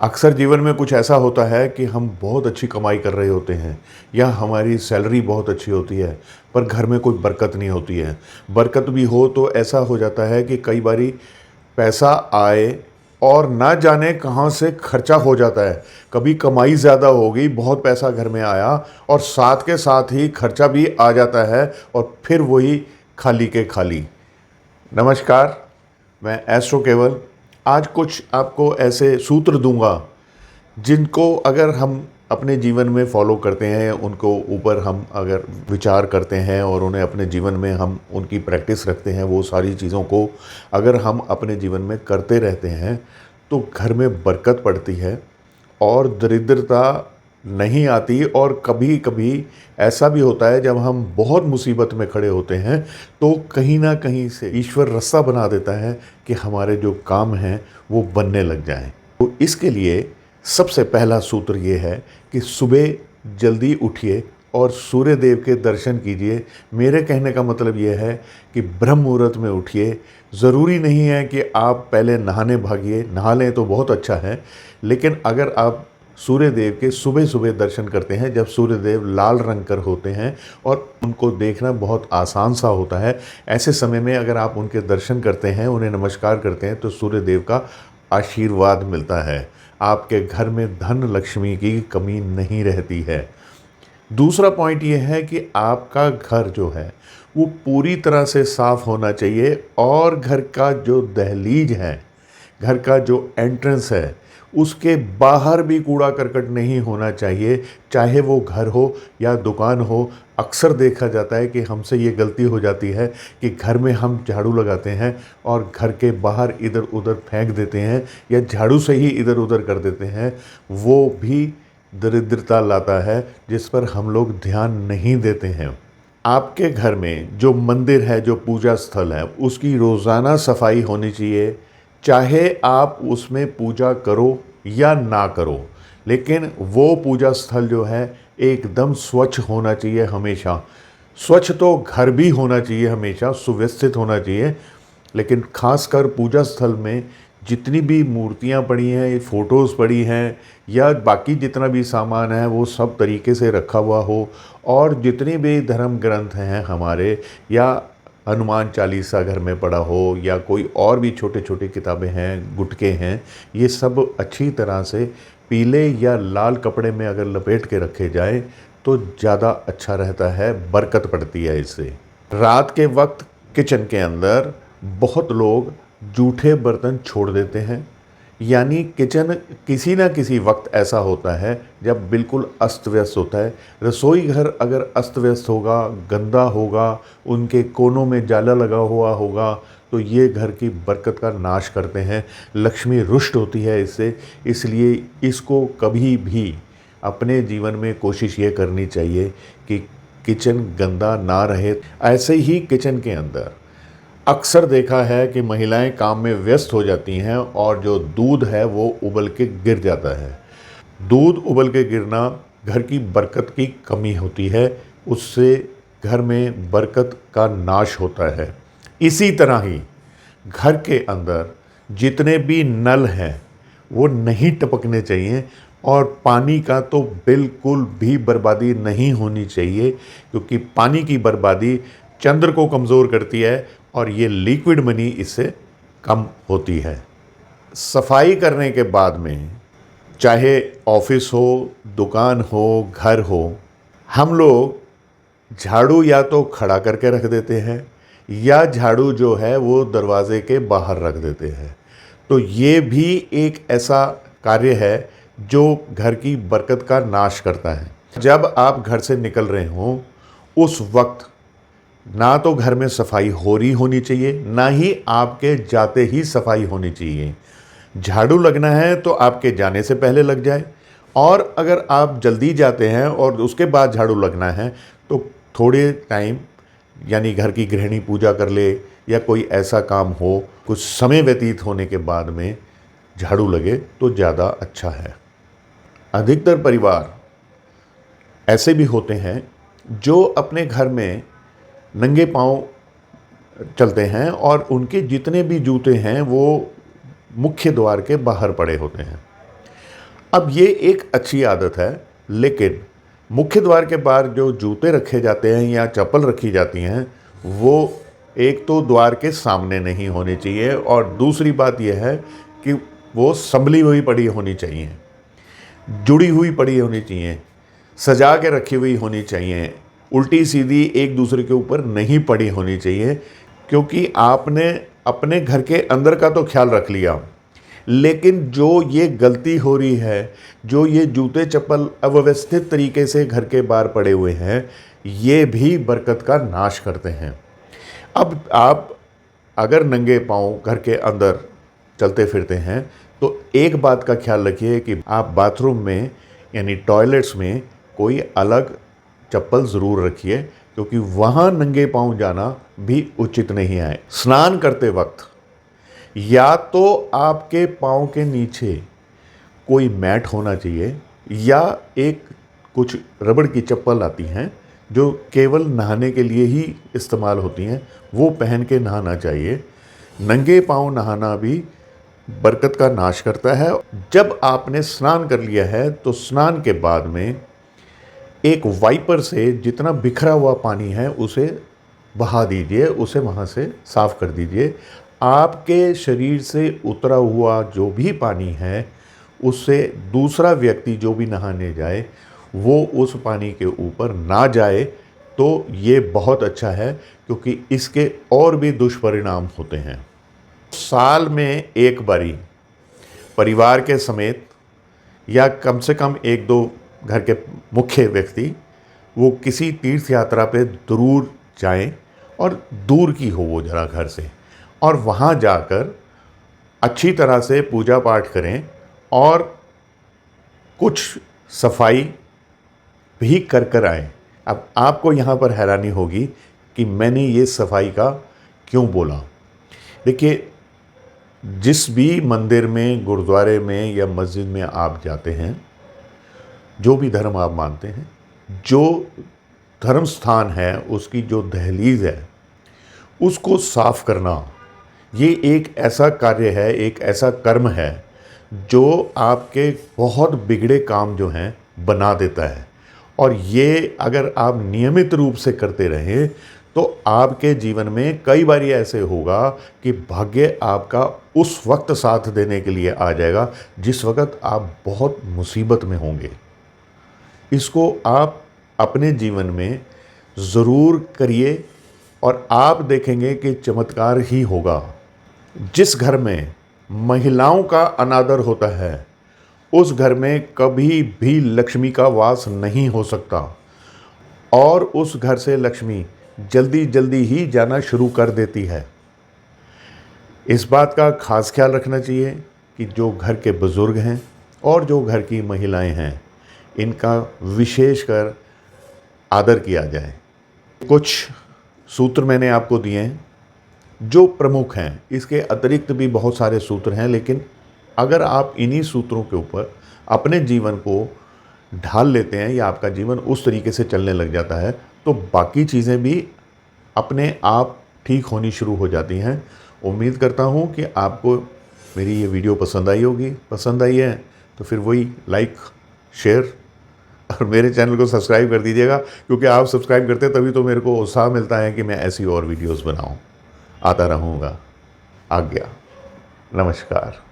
अक्सर जीवन में कुछ ऐसा होता है कि हम बहुत अच्छी कमाई कर रहे होते हैं या हमारी सैलरी बहुत अच्छी होती है, पर घर में कोई बरकत नहीं होती है। बरकत भी हो तो ऐसा हो जाता है कि कई बारी पैसा आए और ना जाने कहाँ से खर्चा हो जाता है। कभी कमाई ज़्यादा हो गई, बहुत पैसा घर में आया और साथ के साथ ही खर्चा भी आ जाता है और फिर वही खाली के खाली। नमस्कार, मैं एस्ट्रो केवल आज कुछ आपको ऐसे सूत्र दूंगा जिनको अगर हम अपने जीवन में फॉलो करते हैं, उनको ऊपर हम अगर विचार करते हैं और उन्हें अपने जीवन में हम उनकी प्रैक्टिस रखते हैं, वो सारी चीज़ों को अगर हम अपने जीवन में करते रहते हैं तो घर में बरकत पड़ती है और दरिद्रता नहीं आती। और कभी कभी ऐसा भी होता है जब हम बहुत मुसीबत में खड़े होते हैं तो कहीं ना कहीं से ईश्वर रास्ता बना देता है कि हमारे जो काम हैं वो बनने लग जाएं। तो इसके लिए सबसे पहला सूत्र ये है कि सुबह जल्दी उठिए और सूर्य देव के दर्शन कीजिए। मेरे कहने का मतलब ये है कि ब्रह्म मुहूर्त में उठिए। ज़रूरी नहीं है कि आप पहले नहाने भागिए, नहा लें तो बहुत अच्छा है, लेकिन अगर आप सूर्य देव के सुबह सुबह दर्शन करते हैं जब सूर्य देव लाल रंग कर होते हैं और उनको देखना बहुत आसान सा होता है, ऐसे समय में अगर आप उनके दर्शन करते हैं, उन्हें नमस्कार करते हैं तो सूर्य देव का आशीर्वाद मिलता है। आपके घर में धन लक्ष्मी की कमी नहीं रहती है। दूसरा पॉइंट ये है कि आपका घर जो है वो पूरी तरह से साफ होना चाहिए और घर का जो दहलीज है, घर का जो एंट्रेंस है, उसके बाहर भी कूड़ा करकट नहीं होना चाहिए, चाहे वो घर हो या दुकान हो। अक्सर देखा जाता है कि हमसे ये गलती हो जाती है कि घर में हम झाड़ू लगाते हैं और घर के बाहर इधर उधर फेंक देते हैं या झाड़ू से ही इधर उधर कर देते हैं। वो भी दरिद्रता लाता है जिस पर हम लोग ध्यान नहीं देते हैं। आपके घर में जो मंदिर है, जो पूजा स्थल है, उसकी रोज़ाना सफाई होनी चाहिए। चाहे आप उसमें पूजा करो या ना करो, लेकिन वो पूजा स्थल जो है एकदम स्वच्छ होना चाहिए हमेशा। स्वच्छ तो घर भी होना चाहिए, हमेशा सुव्यवस्थित होना चाहिए, लेकिन खासकर पूजा स्थल में जितनी भी मूर्तियाँ पड़ी हैं, फ़ोटोज़ पड़ी हैं या बाकी जितना भी सामान है वो सब तरीके से रखा हुआ हो। और जितने भी धर्म ग्रंथ हैं हमारे, या हनुमान चालीसा घर में पड़ा हो या कोई और भी छोटे छोटे किताबें हैं, गुटके हैं, ये सब अच्छी तरह से पीले या लाल कपड़े में अगर लपेट के रखे जाए तो ज़्यादा अच्छा रहता है, बरकत पड़ती है इससे। रात के वक्त किचन के अंदर बहुत लोग जूठे बर्तन छोड़ देते हैं, यानी किचन किसी ना किसी वक्त ऐसा होता है जब बिल्कुल अस्त व्यस्त होता है। रसोई घर अगर अस्त व्यस्त होगा, गंदा होगा, उनके कोनों में जाला लगा हुआ होगा, तो ये घर की बरकत का नाश करते हैं। लक्ष्मी रुष्ट होती है इससे। इसलिए इसको कभी भी अपने जीवन में कोशिश ये करनी चाहिए कि किचन गंदा ना रहे। ऐसे ही किचन के अंदर अक्सर देखा है कि महिलाएं काम में व्यस्त हो जाती हैं और जो दूध है वो उबल के गिर जाता है। दूध उबल के गिरना घर की बरकत की कमी होती है, उससे घर में बरकत का नाश होता है। इसी तरह ही घर के अंदर जितने भी नल हैं वो नहीं टपकने चाहिए और पानी का तो बिल्कुल भी बर्बादी नहीं होनी चाहिए, क्योंकि पानी की बर्बादी चंद्र को कमज़ोर करती है और ये लिक्विड मनी इससे कम होती है। सफाई करने के बाद में चाहे ऑफिस हो, दुकान हो, घर हो, हम लोग झाड़ू या तो खड़ा करके रख देते हैं या झाड़ू जो है वो दरवाजे के बाहर रख देते हैं। तो ये भी एक ऐसा कार्य है जो घर की बरकत का नाश करता है। जब आप घर से निकल रहे हों उस वक्त ना तो घर में सफाई हो रही होनी चाहिए, ना ही आपके जाते ही सफाई होनी चाहिए। झाड़ू लगना है तो आपके जाने से पहले लग जाए, और अगर आप जल्दी जाते हैं और उसके बाद झाड़ू लगना है तो थोड़े टाइम, यानी घर की गृहिणी पूजा कर ले या कोई ऐसा काम हो, कुछ समय व्यतीत होने के बाद में झाड़ू लगे तो ज़्यादा अच्छा है। अधिकतर परिवार ऐसे भी होते हैं जो अपने घर में नंगे पांव चलते हैं और उनके जितने भी जूते हैं वो मुख्य द्वार के बाहर पड़े होते हैं। अब ये एक अच्छी आदत है, लेकिन मुख्य द्वार के बाहर जो जूते रखे जाते हैं या चप्पल रखी जाती हैं, वो एक तो द्वार के सामने नहीं होनी चाहिए, और दूसरी बात यह है कि वो संभली हुई पड़ी होनी चाहिए, जुड़ी हुई पड़ी होनी चाहिए, सजा के रखी हुई होनी चाहिए, उल्टी सीधी एक दूसरे के ऊपर नहीं पड़ी होनी चाहिए। क्योंकि आपने अपने घर के अंदर का तो ख्याल रख लिया, लेकिन जो ये गलती हो रही है, जो ये जूते चप्पल अव्यवस्थित तरीके से घर के बाहर पड़े हुए हैं, ये भी बरकत का नाश करते हैं। अब आप अगर नंगे पाँव घर के अंदर चलते फिरते हैं, तो एक बात का ख्याल रखिए कि आप बाथरूम में यानी टॉयलेट्स में कोई अलग चप्पल ज़रूर रखिए, क्योंकि वहाँ नंगे पाँव जाना भी उचित नहीं है। स्नान करते वक्त या तो आपके पाँव के नीचे कोई मैट होना चाहिए, या एक कुछ रबड़ की चप्पल आती हैं जो केवल नहाने के लिए ही इस्तेमाल होती हैं, वो पहन के नहाना चाहिए। नंगे पाँव नहाना भी बरकत का नाश करता है। जब आपने स्नान कर लिया है तो स्नान के बाद में एक वाइपर से जितना बिखरा हुआ पानी है उसे बहा दीजिए, उसे वहाँ से साफ़ कर दीजिए। आपके शरीर से उतरा हुआ जो भी पानी है, उससे दूसरा व्यक्ति जो भी नहाने जाए वो उस पानी के ऊपर ना जाए, तो ये बहुत अच्छा है, क्योंकि इसके और भी दुष्परिणाम होते हैं। साल में एक बारी परिवार के समेत या कम से कम एक दो घर के मुख्य व्यक्ति वो किसी तीर्थ यात्रा पे ज़रूर जाएं, और दूर की हो वो ज़रा घर से, और वहाँ जाकर अच्छी तरह से पूजा पाठ करें और कुछ सफाई भी कर आएँ। अब आपको यहाँ पर हैरानी होगी कि मैंने ये सफाई का क्यों बोला। देखिए, जिस भी मंदिर में, गुरुद्वारे में या मस्जिद में आप जाते हैं, जो भी धर्म आप मानते हैं, जो धर्म स्थान है उसकी जो दहलीज है उसको साफ करना, ये एक ऐसा कार्य है, एक ऐसा कर्म है जो आपके बहुत बिगड़े काम जो हैं बना देता है। और ये अगर आप नियमित रूप से करते रहें तो आपके जीवन में कई बार ऐसे होगा कि भाग्य आपका उस वक्त साथ देने के लिए आ जाएगा जिस वक्त आप बहुत मुसीबत में होंगे। इसको आप अपने जीवन में ज़रूर करिए और आप देखेंगे कि चमत्कार ही होगा। जिस घर में महिलाओं का अनादर होता है उस घर में कभी भी लक्ष्मी का वास नहीं हो सकता, और उस घर से लक्ष्मी जल्दी जल्दी ही जाना शुरू कर देती है। इस बात का खास ख्याल रखना चाहिए कि जो घर के बुज़ुर्ग हैं और जो घर की महिलाएं हैं, इनका विशेषकर आदर किया जाए। कुछ सूत्र मैंने आपको दिए हैं जो प्रमुख हैं, इसके अतिरिक्त भी बहुत सारे सूत्र हैं, लेकिन अगर आप इन्हीं सूत्रों के ऊपर अपने जीवन को ढाल लेते हैं या आपका जीवन उस तरीके से चलने लग जाता है, तो बाकी चीज़ें भी अपने आप ठीक होनी शुरू हो जाती हैं। उम्मीद करता हूँ कि आपको मेरी ये वीडियो पसंद आई होगी। पसंद आई है तो फिर वही लाइक, शेयर और मेरे चैनल को सब्सक्राइब कर दीजिएगा, क्योंकि आप सब्सक्राइब करते तभी तो मेरे को उत्साह मिलता है कि मैं ऐसी और वीडियोस बनाऊं। आता रहूँगा। आज्ञा। नमस्कार।